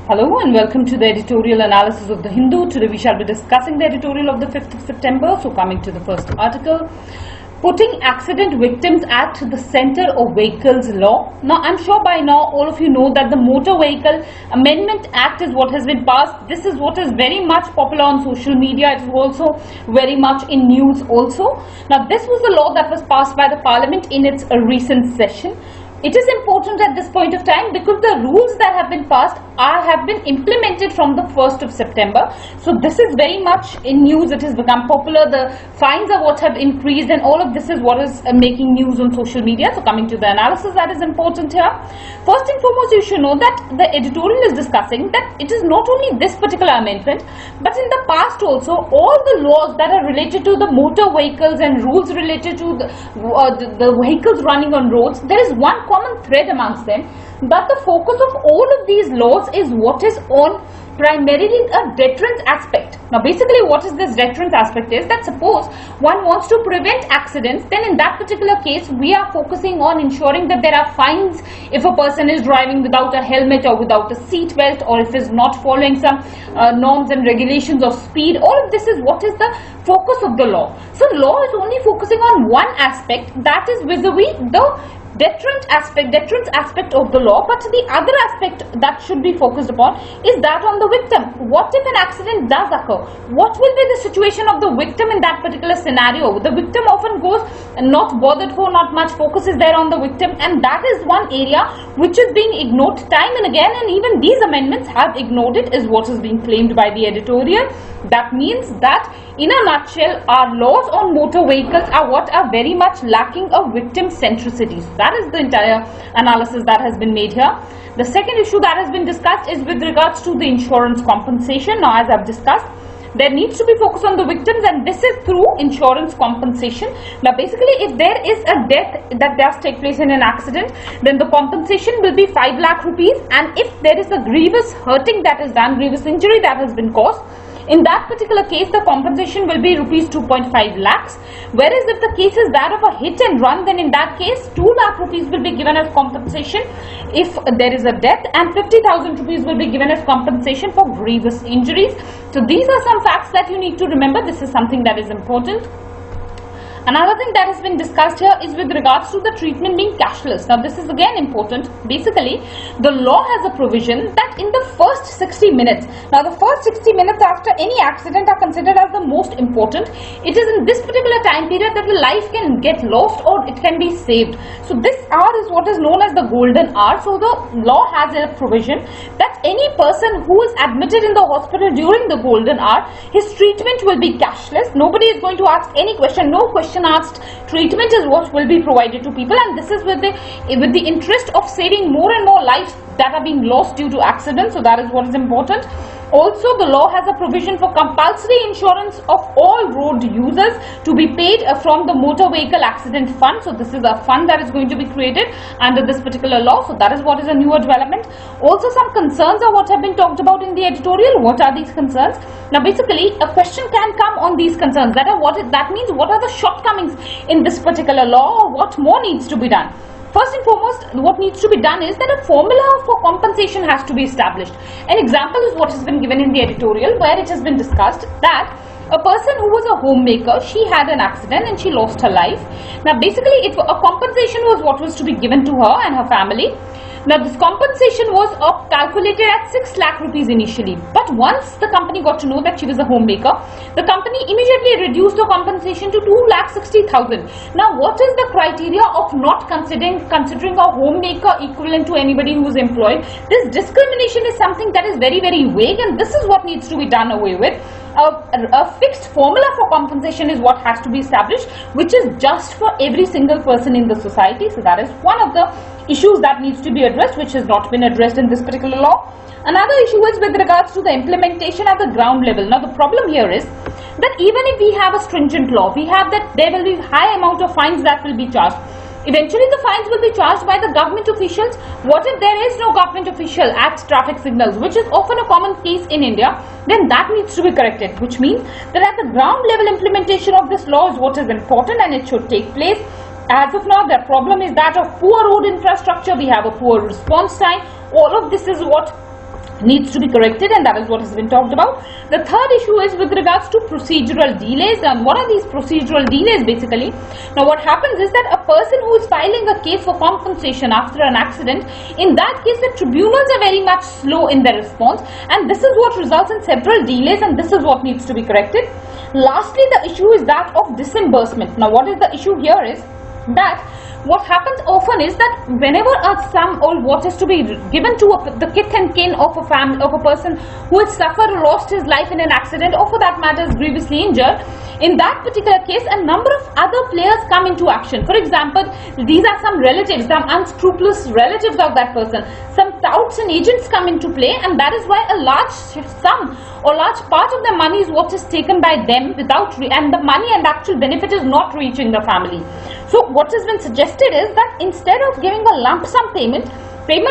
Hello and welcome to the editorial analysis of the Hindu. Today we shall be discussing the editorial of the 5th of September. So coming to the first article, putting accident victims at the center of vehicles law. Now I'm sure by now all of you know that the Motor Vehicle Amendment Act is what has been passed. This is what is very much popular on social media. It is also very much in news also. Now this was the law that was passed by the Parliament in its recent session. It is important at this point of time because the rules that have been passed have been implemented from the 1st of September. So this is very much in news. It has become popular. The fines are what have increased, and all of this is what is making news on social media. So coming to the analysis that is important here. First and foremost, you should know that the editorial is discussing that it is not only this particular amendment, but in the past also all the laws that are related to the motor vehicles and rules related to the vehicles running on roads, there is one common thread amongst them, that the focus of all of these laws is what is on primarily a deterrent aspect. Now basically what is this deterrent aspect is that suppose one wants to prevent accidents, then in that particular case we are focusing on ensuring that there are fines if a person is driving without a helmet or without a seat belt, or if is not following some norms and regulations of speed. All of this is what is the focus of the law. So law is only focusing on one aspect, that is vis-a-vis the deterrent aspect of the law, but the other aspect that should be focused upon is that on the victim. What if an accident does occur? What will be the situation of the victim in that particular scenario? The victim often goes not bothered for, not much focus is there on the victim, and that is one area which is being ignored time and again, and even these amendments have ignored it, is what is being claimed by the editorial. That means that in a nutshell our laws on motor vehicles are what are very much lacking a victim centricity. So that is the entire analysis that has been made here. The second issue that has been discussed is with regards to the insurance compensation. Now as I've discussed, there needs to be focus on the victims, and this is through insurance compensation. Now basically if there is a death that does take place in an accident, then the compensation will be 5 lakh rupees, and if there is a grievous hurting that is done, grievous injury that has been caused, in that particular case the compensation will be rupees 2.5 lakhs. Whereas if the case is that of a hit and run, then in that case 2 lakh rupees will be given as compensation if there is a death, and 50,000 rupees will be given as compensation for grievous injuries. So these are some facts that you need to remember. This is something that is important. Another thing that has been discussed here is with regards to the treatment being cashless. Now this is again important. Basically the law has a provision that in the first 60 minutes, now the first 60 minutes after any accident are considered as the most important. It is in this particular time period that the life can get lost or it can be saved. So this hour is what is known as the golden hour. So the law has a provision that any person who is admitted in the hospital during the golden hour, his treatment will be cashless. Nobody is going to ask any question, no question asked. Treatment is what will be provided to people, and this is with the interest of saving more and more lives that are being lost due to accidents. So that is what is important. Also the law has a provision for compulsory insurance of all road users to be paid from the motor vehicle accident fund. So this is a fund that is going to be created under this particular law. So that is what is a newer development. Also some concerns are what have been talked about in the editorial. What are these concerns? Now basically a question can come on these concerns, that means what are the shortcomings in this particular law, or what more needs to be done. First and foremost, what needs to be done is that a formula for compensation has to be established. An example is what has been given in the editorial, where it has been discussed that a person who was a homemaker, she had an accident and she lost her life. Now basically a compensation was what was to be given to her and her family. Now this compensation was calculated at 6 lakh rupees initially, but once the company got to know that she was a homemaker, the company immediately reduced the compensation to 2,60,000. Now what is the criteria of not considering a homemaker equivalent to anybody who is employed? This discrimination is something that is very, very vague, and this is what needs to be done away with. A fixed formula for compensation is what has to be established, which is just for every single person in the society. So that is one of the issues that needs to be addressed, which has not been addressed in this particular law. Another issue is with regards to the implementation at the ground level. Now the problem here is that even if we have a stringent law, we have that there will be high amount of fines that will be charged. Eventually the fines will be charged by the government officials. What if there is no government official at traffic signals, which is often a common case in India? Then that needs to be corrected, which means that at the ground level implementation of this law is what is important, and it should take place. As of now, the problem is that of poor road infrastructure. We have a poor response time. All of this is what needs to be corrected, and that is what has been talked about. The third issue is with regards to procedural delays. And what are these procedural delays basically? Now what happens is that a person who is filing a case for compensation after an accident, in that case the tribunals are very much slow in their response, and this is what results in several delays, and this is what needs to be corrected. Lastly, the issue is that of disbursement. Now what is the issue here is that what happens often is that whenever a sum or what is to be given to the kith and kin of a family, of a person who has suffered or lost his life in an accident, or for that matter is grievously injured, in that particular case a number of other players come into action. For example, these are some relatives, some unscrupulous relatives of that person, some touts and agents come into play, and that is why a large sum or large part of the money is what is taken by them without and the money and actual benefit is not reaching the family. So what has been suggested is that instead of giving a lump sum payment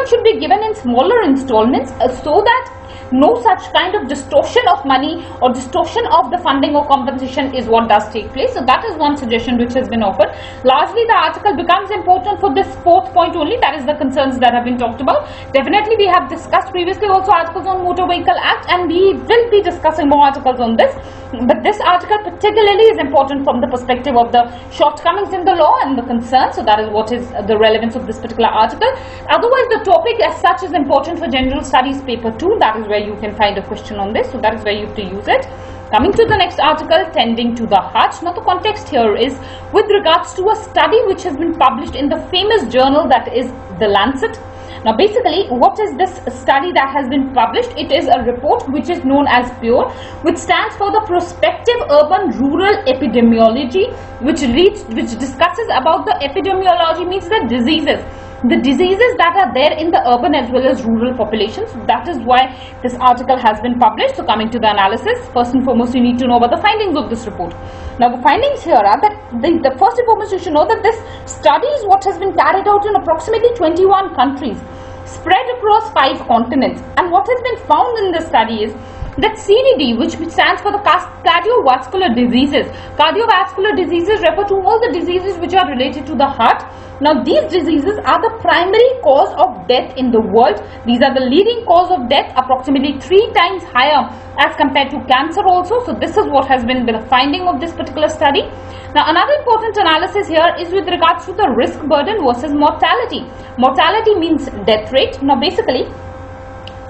should be given in smaller installments, so that no such kind of distortion of money or distortion of the funding or compensation is what does take place. So that is one suggestion which has been offered. Largely the article becomes important for this fourth point only, that is the concerns that have been talked about. Definitely we have discussed previously also articles on Motor Vehicle Act, and we will be discussing more articles on this, but this article particularly is important from the perspective of the shortcomings in the law and the concerns. So that is what is the relevance of this particular article. Otherwise the topic as such is important for General Studies paper 2, that is where you can find a question on this, so that is where you have to use it. Coming to the next article, Tending to the Heart. Now the context here is with regards to a study which has been published in the famous journal that is The Lancet. Now basically what is this study that has been published? It is a report which is known as PURE, which stands for the Prospective Urban Rural Epidemiology, which discusses about the epidemiology, means the diseases that are there in the urban as well as rural populations. That is why this article has been published. So coming to the analysis, first and foremost you need to know about the findings of this report. Now the findings here are that the first and foremost you should know that this study is what has been carried out in approximately 21 countries spread across 5 continents, and what has been found in this study is that CVD, which stands for the cardiovascular diseases. Cardiovascular diseases refer to all the diseases which are related to the heart. Now these diseases are the primary cause of death in the world. These are the leading cause of death, approximately 3 times higher as compared to cancer also. So this is what has been the finding of this particular study. Now another important analysis here is with regards to the risk burden versus mortality. Mortality means death rate. Now basically,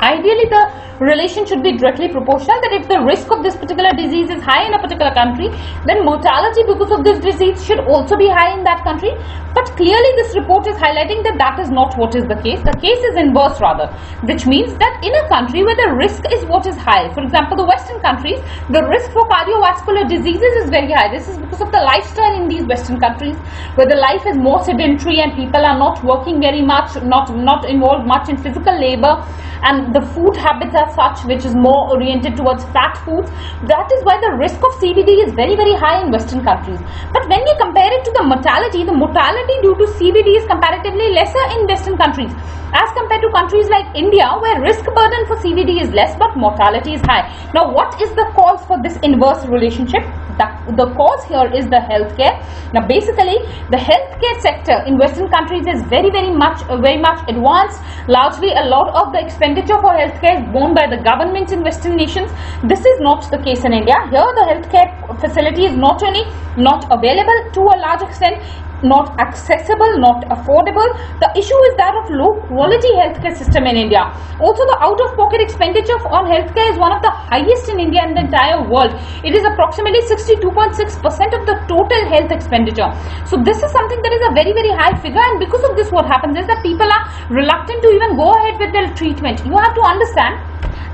ideally the relation should be directly proportional, that if the risk of this particular disease is high in a particular country, then mortality because of this disease should also be high in that country. But clearly this report is highlighting that that is not what is the case. The case is inverse rather, which means that in a country where the risk is what is high, for example the Western countries, the risk for cardiovascular diseases is very high. This is because of the lifestyle in these Western countries, where the life is more sedentary and people are not working very much, not involved much in physical labor, and the food habits are such which is more oriented towards fat foods. That is why the risk of CVD is very high in Western countries. But when we compare it to the mortality due to CVD is comparatively lesser in Western countries as compared to countries like India, where risk burden for CVD is less but mortality is high. Now what is the cause for this inverse relationship? The cause here is the healthcare. Now basically the healthcare sector in Western countries is very much advanced. Largely a lot of the expenditure for healthcare is borne by the governments in Western nations. This is not the case in India. Here the healthcare facility is not only not available to a large extent, not accessible, not affordable. The issue is that of low quality healthcare system in India. Also the out-of-pocket expenditure on healthcare is one of the highest in India and the entire world. It is approximately 62.6% of the total health expenditure. So this is something that is a very high figure, and because of this what happens is that people are reluctant to even go ahead with their treatment. You have to understand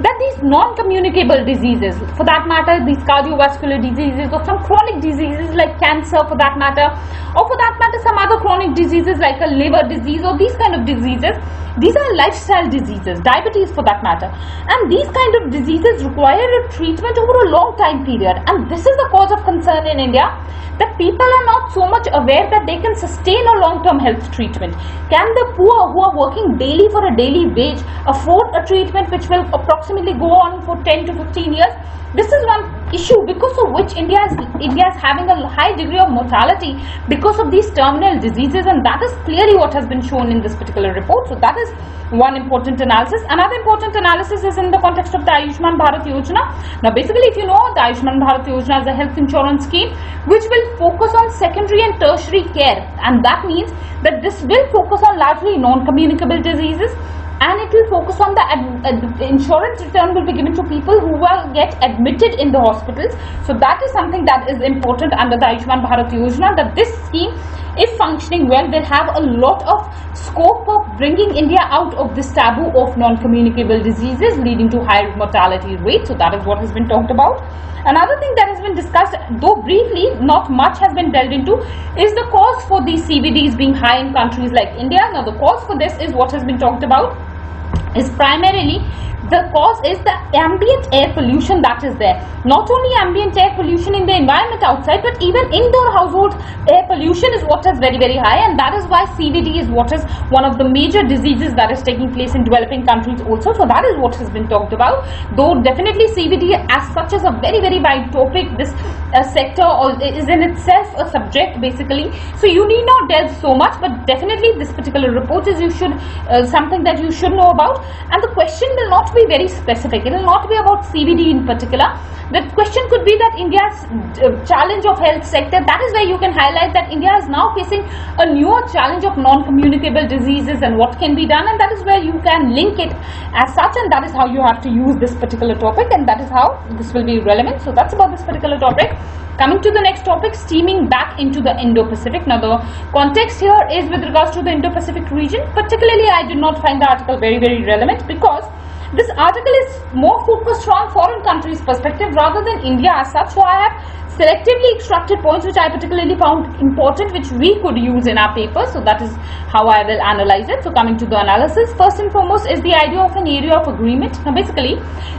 that these non-communicable diseases, for that matter these cardiovascular diseases or some chronic diseases like cancer for that matter, or for that matter some other chronic diseases like a liver disease or these kind of diseases, these are lifestyle diseases, diabetes for that matter, and these kind of diseases require a treatment over a long time period, and this is the cause of concern in India, that people are not so much aware that they can sustain a long-term health treatment. Can the poor who are working daily for a daily wage afford a treatment which will approximately go on for 10 to 15 years? This is one issue because of which India is having a high degree of mortality because of these terminal diseases, and that is clearly what has been shown in this particular report. So that is one important analysis. Another important analysis is in the context of the Ayushman Bharat Yojana. Now basically, if you know, the Ayushman Bharat Yojana is a health insurance scheme which will focus on secondary and tertiary care, and that means that this will focus on largely non-communicable diseases, and it will focus on the insurance return will be given to people who will get admitted in the hospitals. So that is something that is important under the Ayushman Bharat Yojana, that this scheme, if functioning well, will have a lot of scope of bringing India out of this taboo of non-communicable diseases leading to higher mortality rate. So that is what has been talked about. Another thing that has been discussed, though briefly, not much has been delved into, is the cause for these CVDs being high in countries like India. Now the cause for this is what has been talked about, is primarily the cause is the ambient air pollution that is there. Not only ambient air pollution in the environment outside, but even indoor household air pollution is what is very, very high, and that is why CVD is what is one of the major diseases that is taking place in developing countries also. So that is what has been talked about, though definitely CVD as such is a very, very wide topic. This sector is in itself a subject basically, so you need not delve so much, but definitely this particular report is something that you should know about. And the question will not be very specific, it will not be about CVD in particular. The question could be that India's challenge of health sector, that is where you can highlight that India is now facing a newer challenge of non-communicable diseases and what can be done, and that is where you can link it as such, and that is how you have to use this particular topic, and that is how this will be relevant. So that's about this particular topic. Coming to the next topic, steaming back into the Indo-Pacific. Now the context here is with regards to the Indo-Pacific region. Particularly, I did not find the article very, very relevant because this article is more focused from foreign countries' perspective rather than India as such. So I have selectively extracted points which I particularly found important, which we could use in our paper. So that is how I will analyze it. So coming to the analysis, first and foremost is the idea of an area of agreement. Now basically,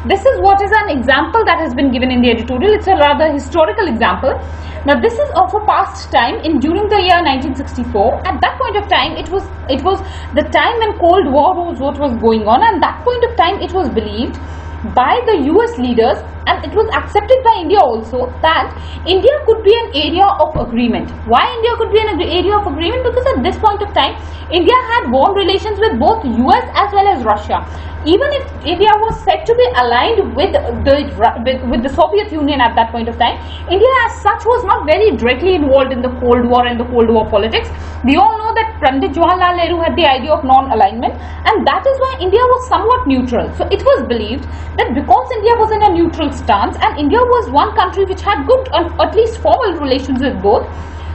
this is what is an example that has been given in the editorial. It's a rather historical example. Now this is of a past time during the year 1964. At that point of time, it was the time when Cold War was what was going on, and that point of time it was believed by the US leaders, and it was accepted by India also, that India could be an area of agreement. Why India could be an area of agreement? Because at this point of time, India had warm relations with both US as well as Russia. Even if India was said to be aligned with the Soviet Union at that point of time, India as such was not very directly involved in the Cold War and the Cold War politics. We all know that Pandit Jawaharlal Nehru had the idea of non-alignment, and that is why India was somewhat neutral. So it was believed that because India was in a neutral stance, and India was one country which had good, at least formal relations with both,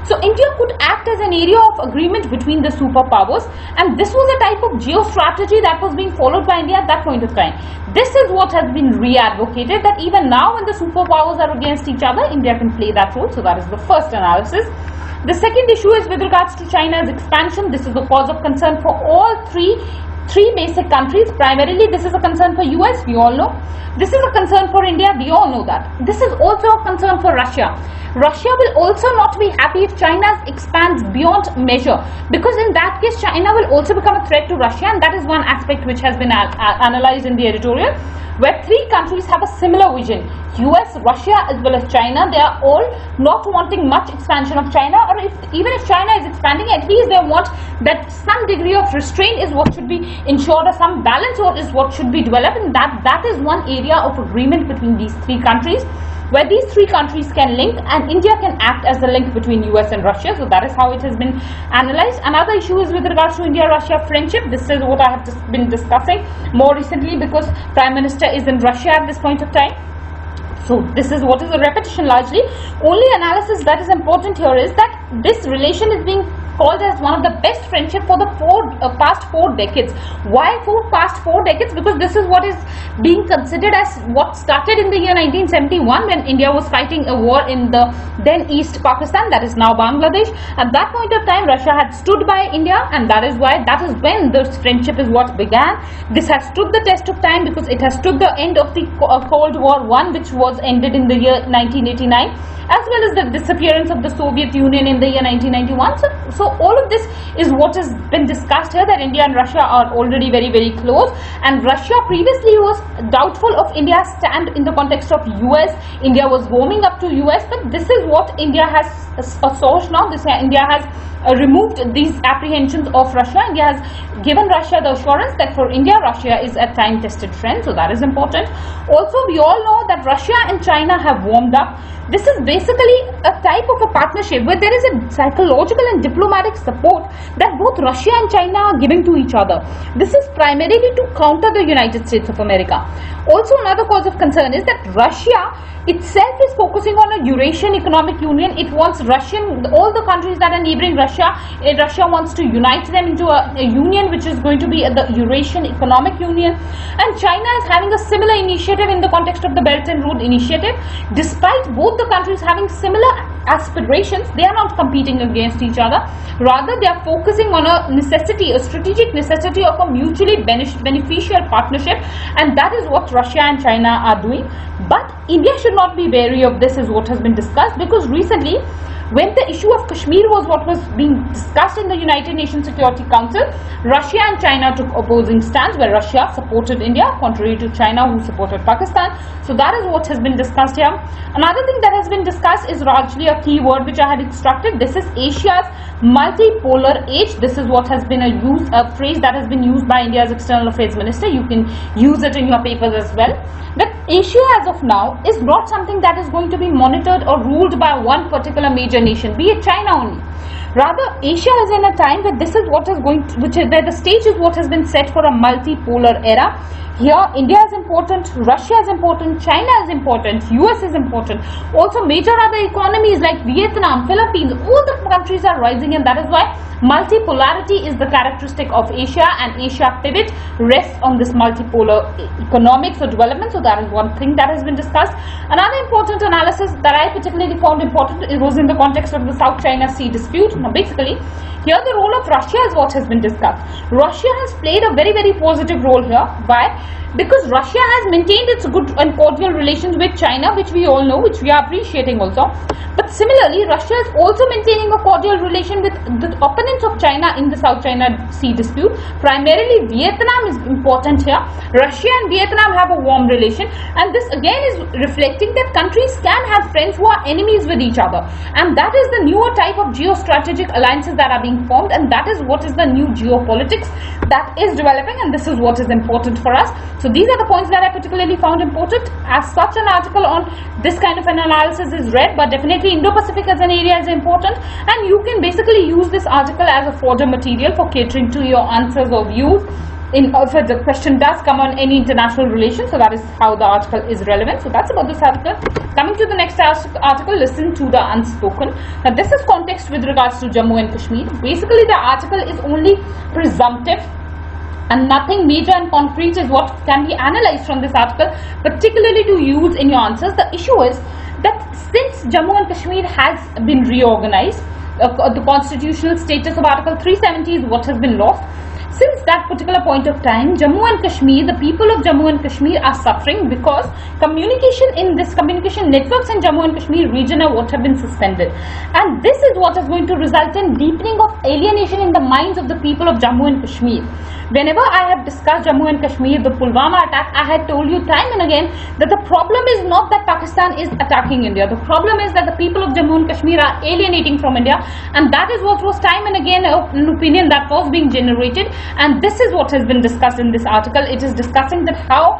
so India could act as an area of agreement between the superpowers, and this was a type of geostrategy that was being followed by India at that point of time. This is what has been re-advocated, that even now when the superpowers are against each other, India can play that role. So that is the first analysis. The second issue is with regards to China's expansion. This is the cause of concern for all three basic countries. Primarily, this is a concern for US, we all know. This is a concern for India, we all know that. This is also a concern for Russia. Russia will also not be happy if China expands beyond measure, because in that case, China will also become a threat to Russia, and that is one aspect which has been analyzed in the editorial, where three countries have a similar vision. US, Russia as well as China, they are all not wanting much expansion of China, or even if China is expanding, at least they want that some degree of restraint is what should be ensured, or some balance or is what should be developed, and that is one area of agreement between these three countries, where these three countries can link and India can act as the link between US and Russia. So that is how it has been analyzed. Another issue is with regards to India-Russia friendship. This is what I have been discussing more recently, because Prime Minister is in Russia at this point of time. So this is what is a repetition largely. Only analysis that is important here is that this relation is being called as one of the best friendship for the past 4 decades. Why for past 4 decades? Because this is what is being considered as what started in the year 1971, when India was fighting a war in the then East Pakistan, that is now Bangladesh. At that point of time, Russia had stood by India, and that is when this friendship is what began. This has stood the test of time because it has stood the end of the Cold War I, which was ended in the year 1989, as well as the disappearance of the Soviet Union in the year 1991. So So all of this is what has been discussed here, that India and Russia are already very, very close, and Russia previously was doubtful of India's stand in the context of US. India was warming up to US, but this is what India has assuaged now. India has removed these apprehensions of Russia. India has given Russia the assurance that for India, Russia is a time-tested friend, so that is important. Also, we all know that Russia and China have warmed up. This is basically a type of a partnership where there is a psychological and diplomatic support that both Russia and China are giving to each other. This is primarily to counter the United States of America. Also, another cause of concern is that Russia itself is focusing on a Eurasian Economic Union. It wants all the countries that are neighboring Russia, Russia wants to unite them into a union which is going to be the Eurasian Economic Union. And China is having a similar initiative in the context of the Belt and Road Initiative. Despite both the countries having similar aspirations, they are not competing against each other. Rather, they are focusing on a necessity, a strategic necessity of a mutually beneficial partnership, and that is what Russia and China are doing. But India should not be wary of this, is what has been discussed, because recently when the issue of Kashmir was what was being discussed in the United Nations Security Council, Russia and China took opposing stands, where Russia supported India contrary to China, who supported Pakistan. So that is what has been discussed here. Another thing that has been discussed is largely a key word which I had extracted. This is Asia's multipolar age. This is what has been a phrase that has been used by India's External Affairs Minister. You can use it in your papers as well. That Asia as of now is not something that is going to be monitored or ruled by one particular major nation, be it China only. Rather, Asia is in a time where this is what is going to, where the stage is what has been set for a multipolar era. Here, India is important, Russia is important, China is important, US is important. Also, major other economies like Vietnam, Philippines, all the countries are rising, and that is why multipolarity is the characteristic of Asia, and Asia pivot rests on this multipolar economics or development. So that is one thing that has been discussed. Another important analysis that I particularly found important, it was in the context of the South China Sea dispute. Now, basically, here the role of Russia is what has been discussed. Russia has played a very, very positive role here. Why? Because Russia has maintained its good and cordial relations with China, which we all know, which we are appreciating also. But similarly, Russia is also maintaining a cordial relation with the opponents of China in the South China Sea dispute. Primarily, Vietnam is important here. Russia and Vietnam have a warm relation, and this again is reflecting that countries can have friends who are enemies with each other. And that is the newer type of geostrategic alliances that are being formed, and that is what is the new geopolitics that is developing, and this is what is important for us. So these are the points that I particularly found important. As such, an article on this kind of an analysis is read, but definitely Indo-Pacific as an area is important, and you can basically use this article as a fodder material for catering to your answers or views. If the question does come on any international relations, so that is how the article is relevant. So that's about this article. Coming to the next article, listen to the unspoken. Now this is context with regards to Jammu and Kashmir. Basically, the article is only presumptive, and nothing major and concrete is what can be analyzed from this article, particularly to use in your answers. The issue is that since Jammu and Kashmir has been reorganized, the constitutional status of Article 370 is what has been lost. Since that particular point of time, Jammu and Kashmir, the people of Jammu and Kashmir are suffering because communication networks in Jammu and Kashmir region are what have been suspended. And this is what is going to result in deepening of alienation in the minds of the people of Jammu and Kashmir. Whenever I have discussed Jammu and Kashmir, the Pulwama attack, I had told you time and again that the problem is not that Pakistan is attacking India. The problem is that the people of Jammu and Kashmir are alienating from India, and that is what was time and again an opinion that was being generated. And this is what has been discussed in this article. It is discussing that how,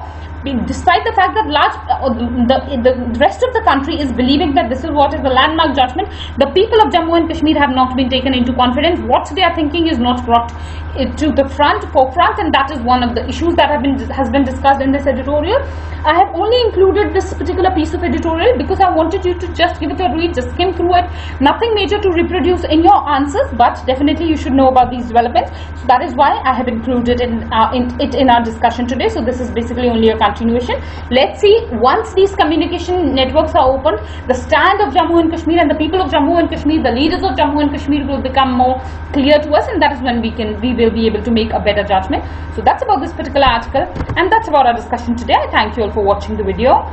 despite the fact that the rest of the country is believing that this is what is the landmark judgment, the people of Jammu and Kashmir have not been taken into confidence. What they are thinking is not brought to the forefront, and that is one of the issues that has been discussed in this editorial. I have only included this particular piece of editorial because I wanted you to just give it a read, just skim through it. Nothing major to reproduce in your answers, but definitely you should know about these developments. So that is why I have included it in our discussion today. So this is basically only a continuation. Let's see, once these communication networks are opened, the stand of Jammu and Kashmir and the people of Jammu and Kashmir, the leaders of Jammu and Kashmir will become more clear to us, and that is when we will be able to make a better judgment. So that's about this particular article, and that's about our discussion today. I thank you all for watching the video.